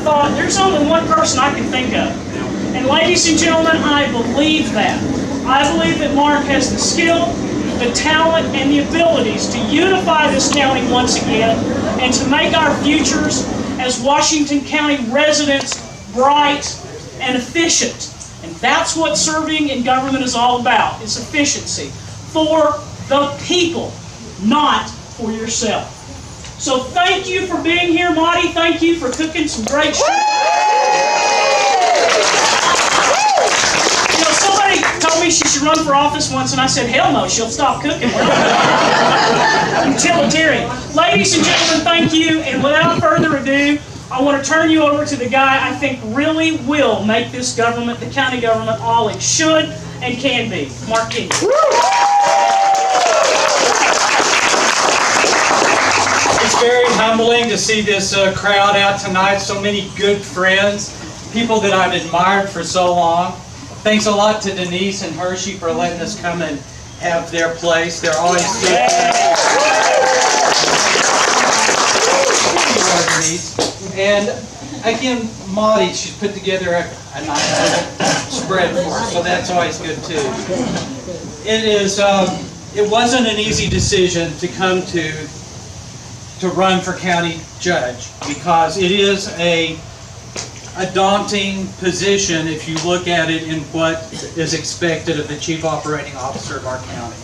thought, there's only one person I can think of. And ladies and gentlemen, I believe that. I believe that Mark has the skill, the talent, and the abilities to unify this county once again and to make our futures as Washington County residents bright and efficient. And that's what serving in government is all about, is efficiency. For the people, not for yourself. So thank you for being here, Marty. Thank you for cooking some great shit. You know, somebody told me she should run for office once, and I said, hell no, she'll stop cooking. Utilitarian. Ladies and gentlemen, thank you. And without further ado, I want to turn you over to the guy I think really will make this government, the county government, all it should and can be. Mark Kinion. It's very humbling to see this crowd out tonight. So many good friends, people that I've admired for so long. Thanks a lot to Denise and Hershey for letting us come and have their place. They're always good. And again, Maudie, she's put together a nice spread for us, so that's always good too. It wasn't an easy decision to come to run for county judge, because it is a daunting position if you look at it in what is expected of the chief operating officer of our county.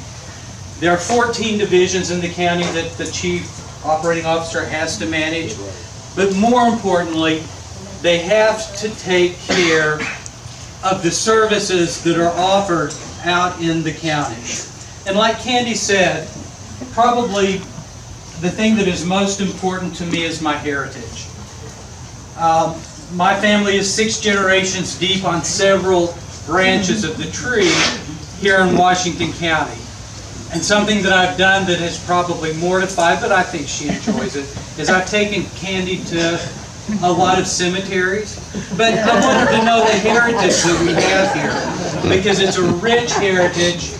There are 14 divisions in the county that the chief operating officer has to manage, but more importantly, they have to take care of the services that are offered out in the county. And like Candy said, probably the thing that is most important to me is my heritage. My family is 6 generations deep on several branches of the tree here in Washington County. And something that I've done that has probably mortified, but I think she enjoys it, is I've taken Candy to a lot of cemeteries. But I want her to know the heritage that we have here, because it's a rich heritage,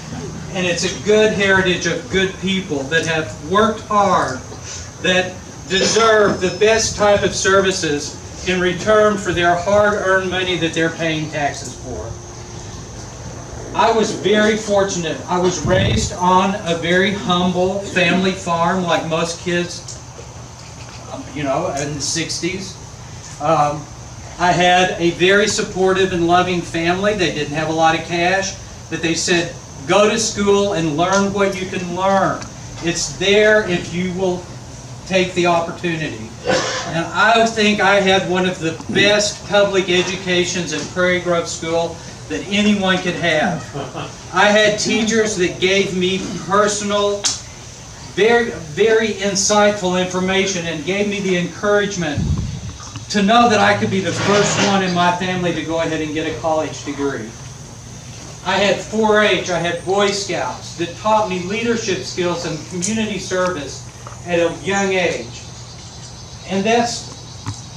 and it's a good heritage of good people that have worked hard, that deserve the best type of services in return for their hard-earned money that they're paying taxes for. I was very fortunate. I was raised on a very humble family farm, like most kids, you know, in the 60s. I had a very supportive and loving family. They didn't have a lot of cash, but they said, go to school and learn what you can learn. It's there if you will take the opportunity. And I think I had one of the best public educations in Prairie Grove School that anyone could have. I had teachers that gave me personal, very, very insightful information and gave me the encouragement to know that I could be the first one in my family to go ahead and get a college degree. I had 4-H, I had Boy Scouts that taught me leadership skills and community service at a young age. And that's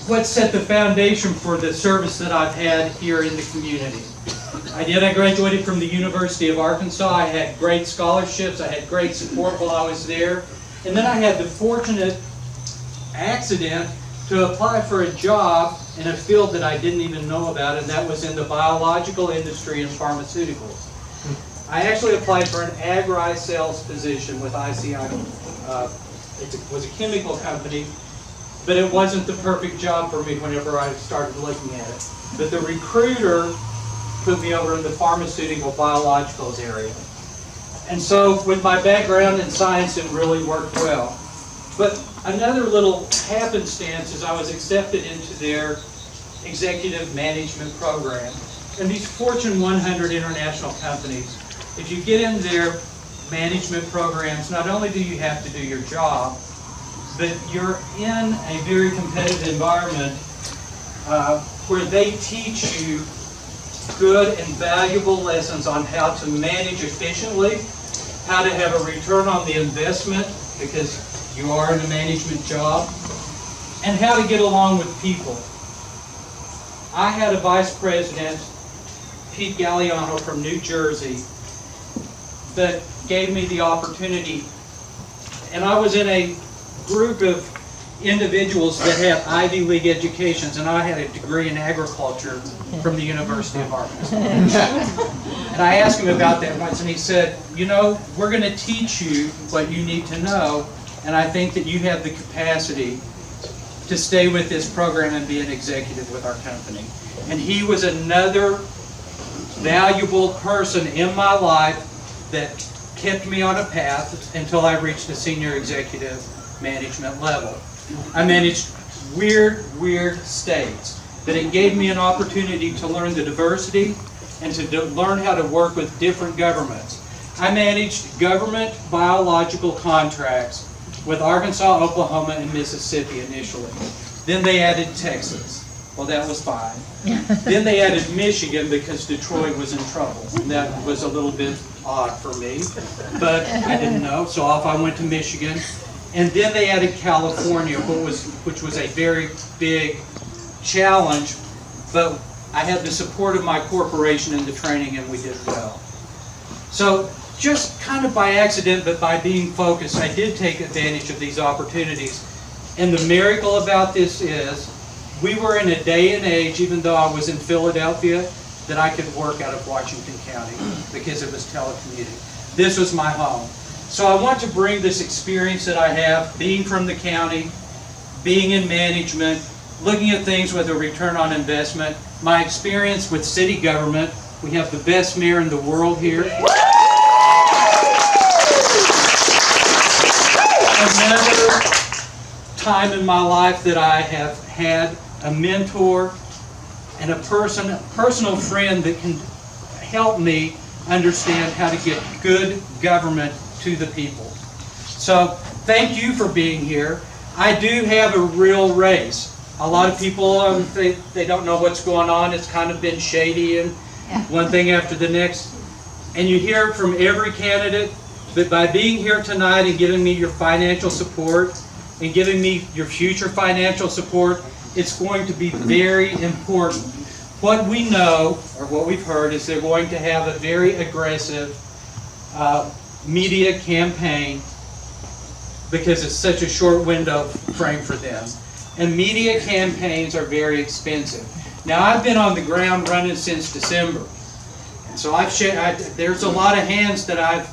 what set the foundation for the service that I've had here in the community. I graduated from the University of Arkansas. I had great scholarships. I had great support while I was there. And then I had the fortunate accident to apply for a job in a field that I didn't even know about, and that was in the biological industry and pharmaceuticals. I actually applied for an ag-ri sales position with ICI. It was a chemical company, but it wasn't the perfect job for me whenever I started looking at it. But the recruiter put me over in the pharmaceutical biologicals area. And so with my background in science, it really worked well. But another little happenstance is I was accepted into their executive management program. And these Fortune 100 international companies, if you get in their management programs, not only do you have to do your job, but you're in a very competitive environment where they teach you good and valuable lessons on how to manage efficiently, how to have a return on the investment, because you are in a management job, and how to get along with people. I had a vice president, Pete Galliano from New Jersey, that gave me the opportunity, and I was in a group of individuals that have Ivy League educations, and I had a degree in agriculture from the University of Arkansas. And I asked him about that once, and he said, you know, we're going to teach you what you need to know, and I think that you have the capacity to stay with this program and be an executive with our company. And he was another valuable person in my life that kept me on a path until I reached the senior executive management level. I managed weird states, but it gave me an opportunity to learn the diversity and to learn how to work with different governments. I managed government biological contracts with Arkansas, Oklahoma, and Mississippi initially. Then they added Texas. Well, that was fine. Then they added Michigan because Detroit was in trouble. And that was a little bit odd for me, but I didn't know, so off I went to Michigan. And then they added California, which was a very big challenge, but I had the support of my corporation in the training, and we did well. So just kind of by accident, but by being focused, I did take advantage of these opportunities. And the miracle about this is, we were in a day and age, even though I was in Philadelphia, that I could work out of Washington County because it was telecommuting. This was my home. So I want to bring this experience that I have, being from the county, being in management, looking at things with a return on investment, my experience with city government. We have the best mayor in the world here. Another time in my life that I have had a mentor and a personal friend that can help me understand how to get good government to the people. So thank you for being here. I do have a real race. A lot of people, they don't know what's going on. It's kind of been shady and one thing after the next. And you hear it from every candidate. But by being here tonight and giving me your financial support and giving me your future financial support, it's going to be very important. What we know, or what we've heard, is they're going to have a very aggressive media campaign because it's such a short window frame for them. And media campaigns are very expensive. Now, I've been on the ground running since December. And so there's a lot of hands that I've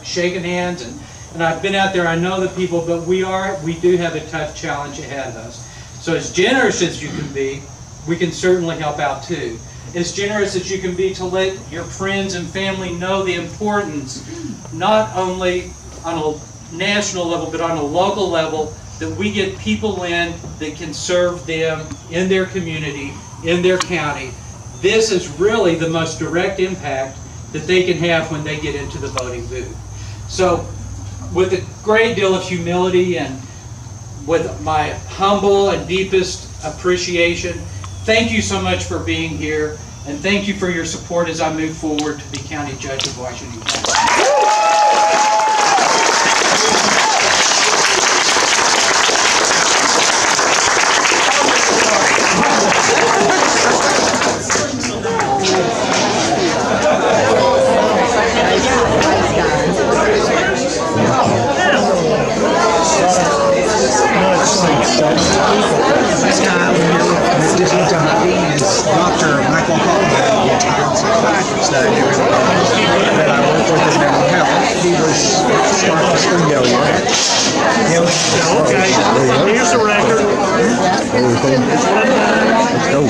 shaken hands, and I've been out there. I know the people, but we do have a tough challenge ahead of us. So as generous as you can be, we can certainly help out too. As generous as you can be to let your friends and family know the importance, not only on a national level, but on a local level, that we get people in that can serve them in their community, in their county. This is really the most direct impact that they can have when they get into the voting booth. So with a great deal of humility and with my humble and deepest appreciation, thank you so much for being here, and thank you for your support as I move forward to be County Judge of Washington County. This guy over here is Dr. Michael Hall, retired psychiatrist that I work with in mental health. He was starting the studio here. Okay, here's the record. Let's go.